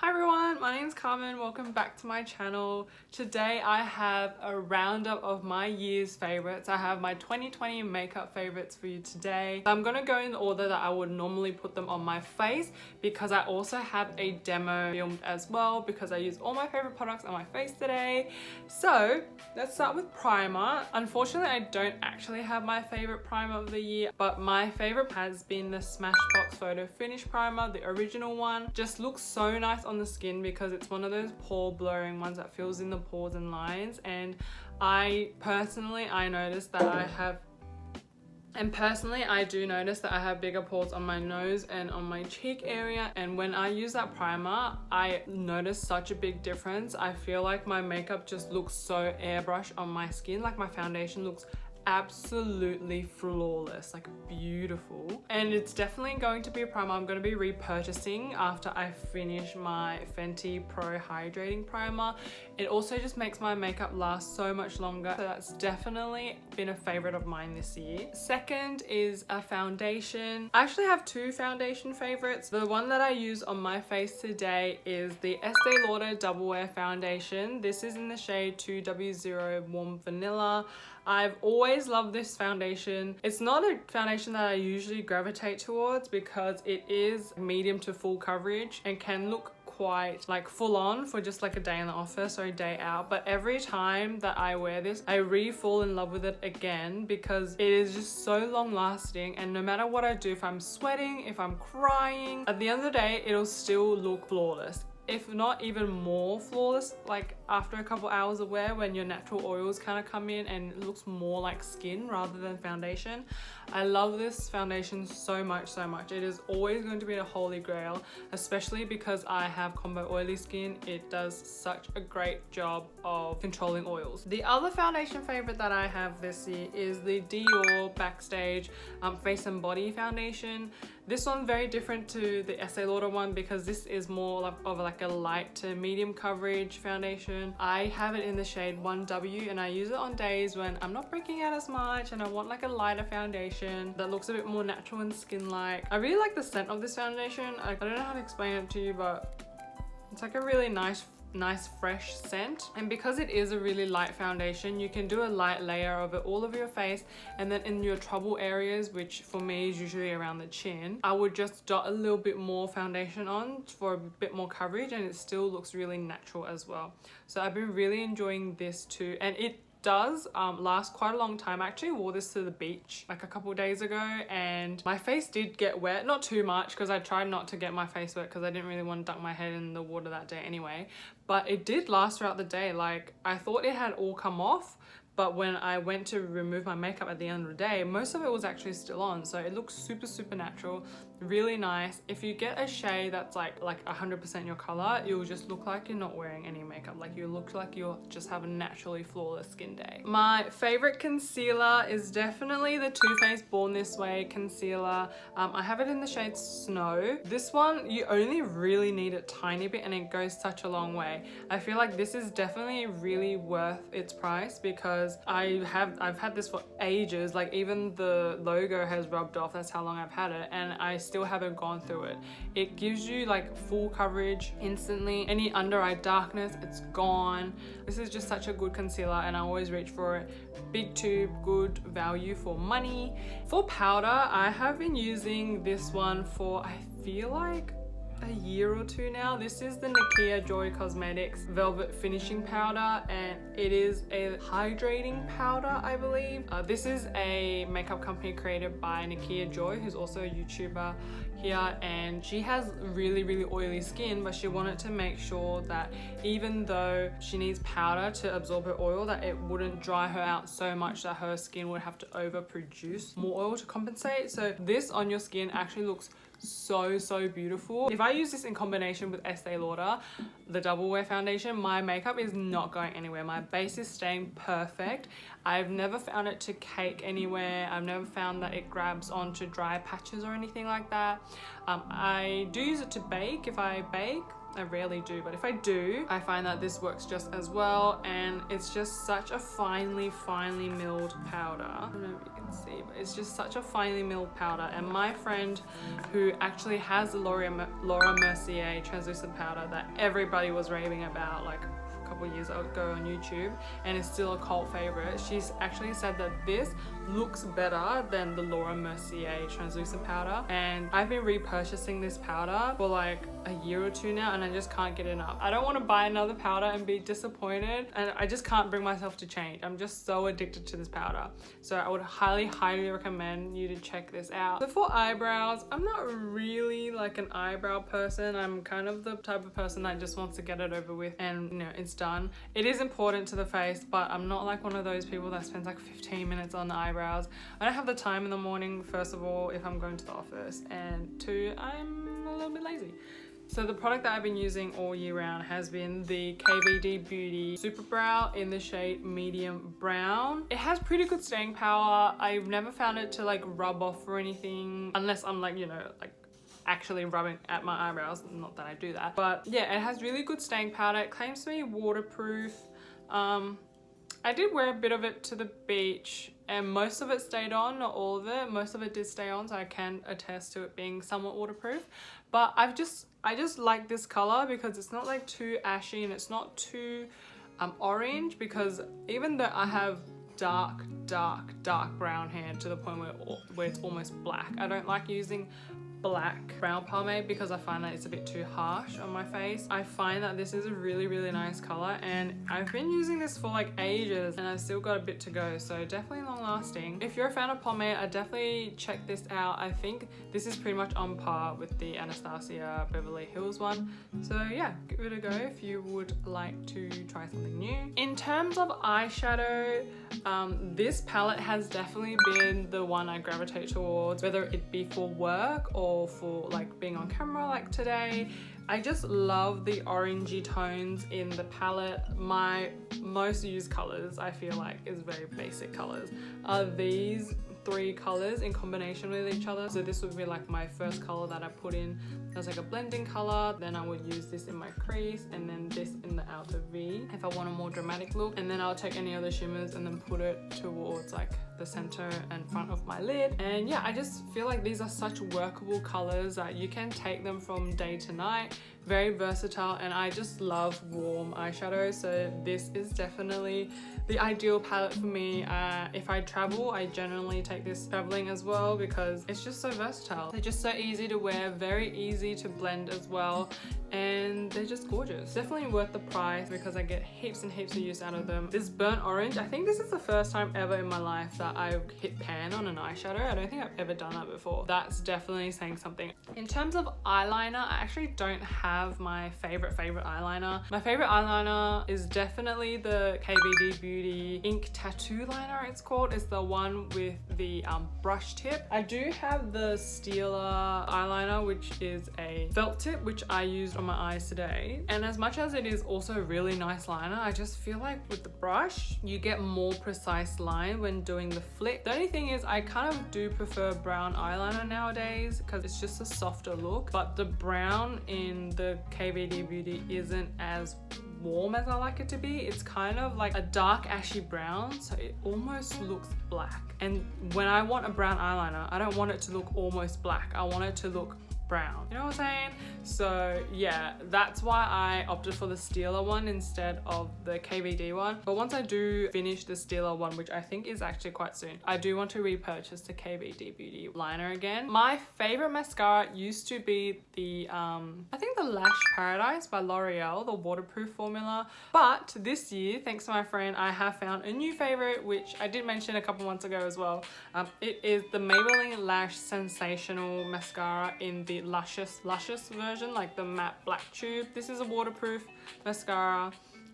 Hi everyone, my name is Carmen. Welcome back to my channel. Today I have a roundup of my year's favorites. I have my 2020 makeup favorites for you today. I'm gonna go in the order that I would normally put them on my face because I also have a demo filmed as well because I use all my favorite products on my face today. So let's start with primer. Unfortunately, I don't actually have my favorite primer of the year, but my favorite has been the Smashbox Photo Finish Primer, the original one. Just looks so nice on the skin because it's one of those pore blurring ones that fills in the pores and lines, and I noticed that I do notice that I have bigger pores on my nose and on my cheek area, and when I use that primer I notice such a big difference. I feel like my makeup just looks so airbrushed on my skin, like my foundation looks absolutely flawless, like beautiful. And it's definitely going to be a primer I'm going to be repurchasing after I finish my Fenty Pro Hydrating Primer. It also just makes my makeup last so much longer, so that's definitely been a favorite of mine this year. Second is a foundation. I actually have two foundation favorites. The one that I use on my face today is the Estee Lauder Double Wear Foundation. This is in the shade 2W0 Warm Vanilla. I've always loved this foundation. It's not a foundation that I usually gravitate towards because it is medium to full coverage and can look quite like full on for just like a day in the office or a day out, but every time that I wear this I fall in love with it again because it is just so long lasting, and no matter what I do, if I'm sweating, if I'm crying, at the end of the day it'll still look flawless, if not even more flawless, like after a couple hours of wear when your natural oils kind of come in and it looks more like skin rather than foundation. I love this foundation so much. It is always going to be a holy grail, especially because I have combo oily skin. It does such a great job of controlling oils. The other foundation favorite that I have this year is the Dior Backstage Face and Body Foundation. This one's very different to the Estee Lauder one because this is more of like a light to medium coverage foundation. I have it in the shade 1W and I use it on days when I'm not breaking out as much and I want like a lighter foundation that looks a bit more natural and skin-like. I really like the scent of this foundation. I don't know how to explain it to you, but it's like a really nice fresh scent, and because it is a really light foundation you can do a light layer of it all over your face, and then in your trouble areas, which for me is usually around the chin, I would just dot a little bit more foundation on for a bit more coverage and it still looks really natural as well. So I've been really enjoying this too, and it does last quite a long time. I actually wore this to the beach like a couple days ago and my face did get wet, not too much because I tried not to get my face wet because I didn't really want to dunk my head in the water that day anyway, but it did last throughout the day. Like I thought it had all come off, but when I went to remove my makeup at the end of the day, most of it was actually still on. So it looks super natural, really nice. If you get a shade that's like 100% your color, you'll just look like you're not wearing any makeup. Like you look like you'll just have a naturally flawless skin day. My favorite concealer is definitely the Too Faced Born This Way concealer. I have it in the shade Snow. This one, you only really need a tiny bit and it goes such a long way. I feel like this is definitely really worth its price because I've had this for ages. Like even the logo has rubbed off, that's how long I've had it, and I still haven't gone through it. It gives you like full coverage instantly. Any under eye darkness, it's gone. This is just such a good concealer and I always reach for it. Big tube, good value for money. For powder, I have been using this one for I feel like a year or two now. This is the Nikkia Joy Cosmetics Velvet Finishing Powder, and it is a hydrating powder, I believe. This is a makeup company created by Nikkia Joy, who's also a YouTuber here, and she has really oily skin, but she wanted to make sure that even though she needs powder to absorb her oil, that it wouldn't dry her out so much that her skin would have to overproduce more oil to compensate. So this on your skin actually looks so beautiful. If I use this in combination with Estee Lauder, the Double Wear Foundation, my makeup is not going anywhere. My base is staying perfect. I've never found it to cake anywhere. I've never found that it grabs onto dry patches or anything like that. I do use it to bake if I bake, I rarely do, but if I do, I find that this works just as well, and it's just such a finely milled powder. I don't know if you can see, but it's just such a finely milled powder. And my friend who actually has the Laura Mercier translucent powder that everybody was raving about like a couple years ago on YouTube, and is still a cult favorite, she's actually said that this looks better than the Laura Mercier translucent powder. And I've been repurchasing this powder for like a year or two now, and I just can't get enough. I don't want to buy another powder and be disappointed, and I just can't bring myself to change. I'm just so addicted to this powder. So I would highly recommend you to check this out. So for eyebrows, I'm not really like an eyebrow person. I'm kind of the type of person that just wants to get it over with and, you know, it's done. It is important to the face, but I'm not like one of those people that spends like 15 minutes on the eyebrows. I don't have the time in the morning, first of all, if I'm going to the office, and two, I'm a little bit lazy. So the product that I've been using all year round has been the KVD Beauty Super Brow in the shade Medium Brown. It has pretty good staying power. I've never found it to like rub off or anything, unless I'm like, you know, like actually rubbing at my eyebrows. Not that I do that, but yeah, it has really good staying powder. It claims to be waterproof. I did wear a bit of it to the beach, and most of it stayed on, not all of it. Most of it did stay on, so I can attest to it being somewhat waterproof. But I just like this color because it's not like too ashy and it's not too orange, because even though I have dark brown hair to the point where it's almost black, I don't like using black brow pomade because I find that it's a bit too harsh on my face. I find that this is a really nice color, and I've been using this for like ages and I've still got a bit to go, so definitely long lasting. If you're a fan of pomade, I definitely check this out. I think this is pretty much on par with the Anastasia Beverly Hills one, so yeah, give it a go if you would like to try something new. In terms of eyeshadow, this palette has definitely been the one I gravitate towards, whether it be for work or for like being on camera like today. I just love the orangey tones in the palette. My most used colors, I feel like, is very basic colors, are these three colors in combination with each other. So this would be like my first color that I put in as like a blending color, then I would use this in my crease, and then this in the outer V if I want a more dramatic look, and then I'll take any other shimmers and then put it towards like the center and front of my lid. And yeah, I just feel like these are such workable colors that you can take them from day to night. Very versatile, and I just love warm eyeshadow, so this is definitely the ideal palette for me. If I travel, I generally take this traveling as well because it's just so versatile. They're just so easy to wear, very easy to blend as well, and they're just gorgeous. Definitely worth the price because I get heaps and heaps of use out of them. This burnt orange, I think this is the first time ever in my life that I've hit pan on an eyeshadow. I don't think I've ever done that before. That's definitely saying something. In terms of eyeliner, I actually don't have my favorite eyeliner. My favorite eyeliner is definitely the KVD Beauty Ink Tattoo Liner, it's called. It's the one with the brush tip. I do have the Stila eyeliner, which is a felt tip, which I used on my eyes today. And as much as it is also a really nice liner, I just feel like with the brush, you get more precise line when doing the flick. The only thing is I kind of do prefer brown eyeliner nowadays because it's just a softer look, but the brown in the KVD Beauty isn't as warm as I like it to be. It's kind of like a dark ashy brown, so it almost looks black. And when I want a brown eyeliner, I don't want it to look almost black. I want it to look brown, you know what I'm saying? So yeah, that's why I opted for the Stila one instead of the KVD one. But once I do finish the Stila one, which I think is actually quite soon, I do want to repurchase the KVD Beauty liner again. My favorite mascara used to be the I think the Lash Paradise by L'Oreal, the waterproof formula, but this year, thanks to my friend, I have found a new favorite, which I did mention a couple months ago as well. It is the Maybelline Lash Sensational mascara in the luscious version, like the matte black tube. This is a waterproof mascara,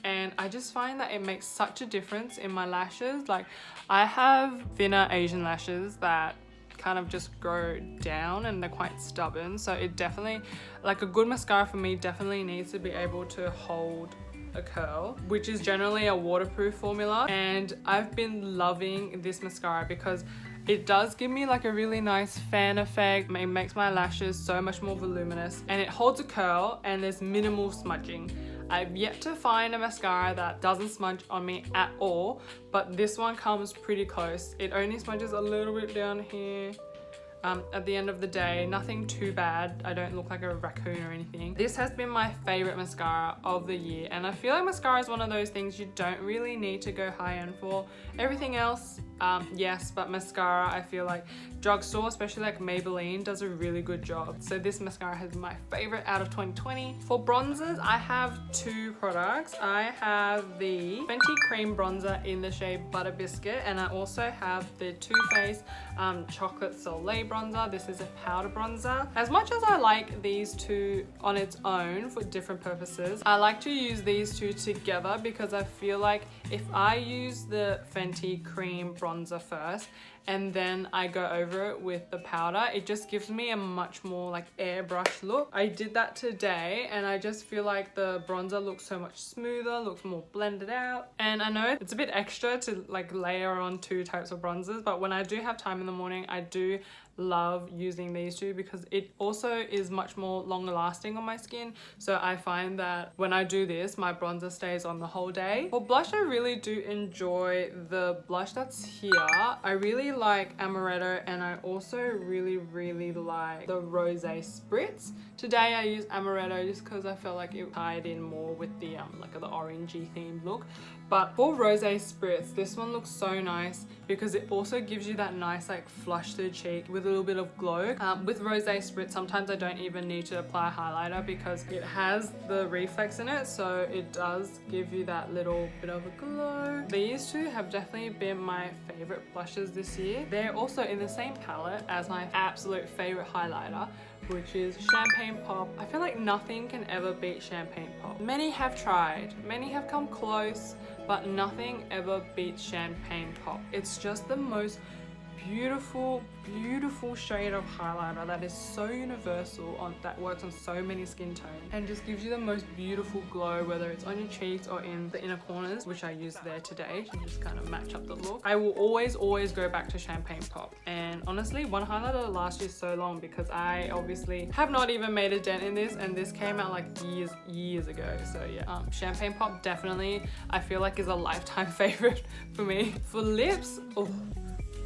and I just find that it makes such a difference in my lashes. Like, I have thinner Asian lashes that kind of just grow down and they're quite stubborn, so it definitely, like, a good mascara for me definitely needs to be able to hold a curl, which is generally a waterproof formula. And I've been loving this mascara because It does give me like a really nice fan effect. It makes my lashes so much more voluminous, and it holds a curl, and there's minimal smudging. I've yet to find a mascara that doesn't smudge on me at all, but this one comes pretty close. It only smudges a little bit down here. At the end of the day, nothing too bad. I don't look like a raccoon or anything. This has been my favorite mascara of the year, and I feel like mascara is one of those things you don't really need to go high end for. Everything else, yes, but mascara, I feel like drugstore, especially like Maybelline, does a really good job. So this mascara has been my favorite out of 2020. For bronzers, I have two products. I have the Fenty cream bronzer in the shade Butter Biscuit, and I also have the Too Faced chocolate Soleil bronzer. This is a powder bronzer. As much as I like these two on its own for different purposes, I like to use these two together because I feel like if I use the Fenty cream bronzer first and then I go over it with the powder, it just gives me a much more like airbrush look. I did that today, and I just feel like the bronzer looks so much smoother, looks more blended out. And I know it's a bit extra to like layer on two types of bronzers, but when I do have time in the morning, I do love using these two because it also is much more longer lasting on my skin. So I find that when I do this, my bronzer stays on the whole day. For blush, I really do enjoy the blush that's here. I really like Amaretto, and I also really like the Rosé Spritz. Today I use Amaretto just because I felt like it tied in more with the like the orangey themed look. But for Rosé Spritz, this one looks so nice because it also gives you that nice like flush to the cheek with a little bit of glow. With Rosé Spritz, sometimes I don't even need to apply highlighter because it has the reflex in it, so it does give you that little bit of a glow. These two have definitely been my favorite blushes this year. They're also in the same palette as my absolute favorite highlighter, which is Champagne Pop. I feel like nothing can ever beat Champagne Pop. Many have tried, many have come close, but nothing ever beats Champagne Pop. It's just the most beautiful shade of highlighter that is so universal, that works on so many skin tones and just gives you the most beautiful glow, whether it's on your cheeks or in the inner corners, which I used there today to just kind of match up the look. I will always go back to Champagne Pop, and honestly, one highlighter that lasts you so long because I obviously have not even made a dent in this, and this came out like years ago. So yeah, Champagne Pop definitely I feel like is a lifetime favorite for me. For lips, oh,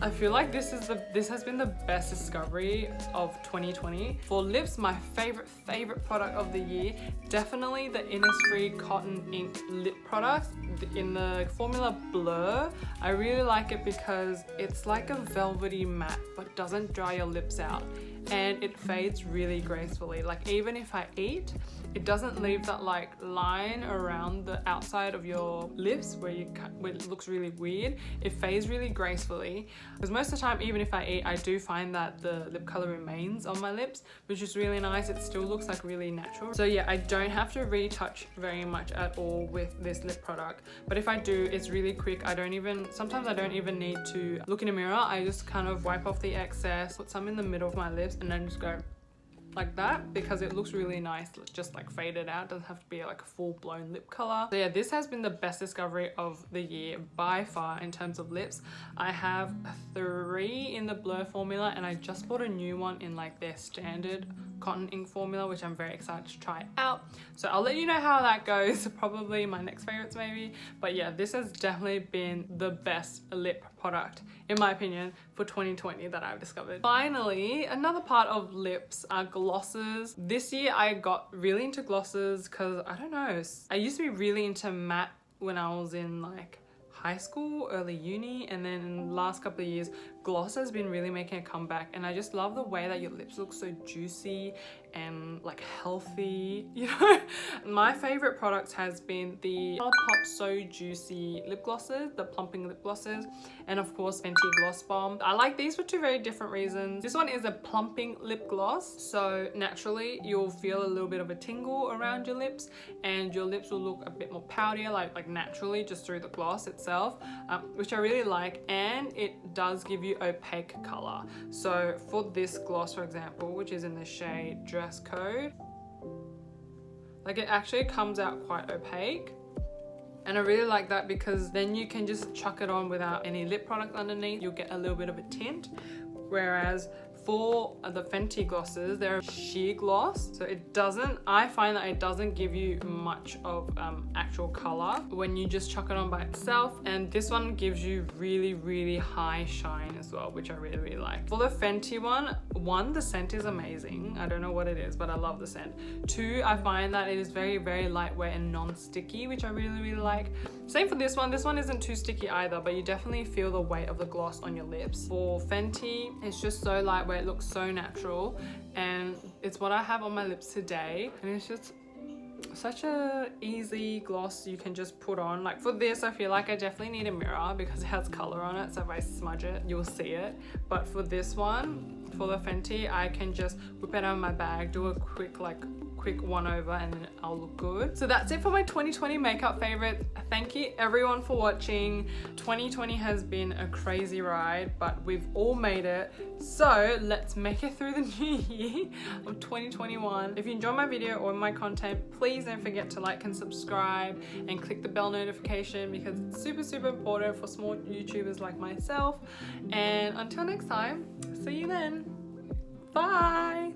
I feel like this has been the best discovery of 2020. For lips, my favorite product of the year, definitely the Innisfree Cotton Ink lip product in the formula Blur. I really like it because it's like a velvety matte but doesn't dry your lips out, and it fades really gracefully. Like even if I eat, it doesn't leave that like line around the outside of your lips where it looks really weird. It fades really gracefully, because most of the time, even if I eat, I do find that the lip color remains on my lips, which is really nice. It still looks like really natural. So yeah, I don't have to retouch very much at all with this lip product, but if I do, it's really quick. Sometimes I don't even need to look in a mirror. I just kind of wipe off the excess, put some in the middle of my lips, and then just go like that, because it looks really nice, just like faded out. Doesn't have to be like a full-blown lip color. So yeah, this has been the best discovery of the year by far in terms of lips. I have 3 in the Blur formula, and I just bought a new one in like their standard cotton ink formula, which I'm very excited to try out. So I'll let you know how that goes. Probably my next favorites maybe, but yeah, this has definitely been the best lip product in my opinion for 2020 that I've discovered. Finally, another part of lips are glosses. This year I got really into glosses because I don't know, I used to be really into matte when I was in like high school, early uni, and then in the last couple of years gloss has been really making a comeback, and I just love the way that your lips look so juicy and like healthy, you know. My favorite products has been the ColourPop So Juicy lip glosses, the plumping lip glosses, and of course Fenty Gloss Bomb. I like these for 2 very different reasons. This one is a plumping lip gloss, so naturally you'll feel a little bit of a tingle around your lips, and your lips will look a bit more powderier, like naturally just through the gloss itself, which I really like, and it does give you opaque color. So for this gloss, for example, which is in the shade Dress Code, like it actually comes out quite opaque. And I really like that because then you can just chuck it on without any lip product underneath. You'll get a little bit of a tint. Whereas for the Fenty glosses, they're sheer gloss, so I find that it doesn't give you much of actual color when you just chuck it on by itself. And this one gives you really high shine as well, which I really like. For the Fenty one, the scent is amazing. I don't know what it is, but I love the scent. 2, I find that it is very lightweight and non-sticky, which I really like. Same for this one. This one isn't too sticky either, but you definitely feel the weight of the gloss on your lips. For Fenty, it's just so lightweight, it looks so natural, and it's what I have on my lips today, and it's just such a easy gloss you can just put on. Like for this, I feel like I definitely need a mirror because it has color on it, so if I smudge it you'll see it. But for this one, for the Fenty, I can just whip it out of my bag, do a quick one over, and then I'll look good. So that's it for my 2020 makeup favorites. Thank you everyone for watching. 2020 has been a crazy ride, but we've all made it. So let's make it through the new year of 2021. If you enjoy my video or my content, please don't forget to like and subscribe and click the bell notification because it's super important for small YouTubers like myself. And until next time, see you then. Bye.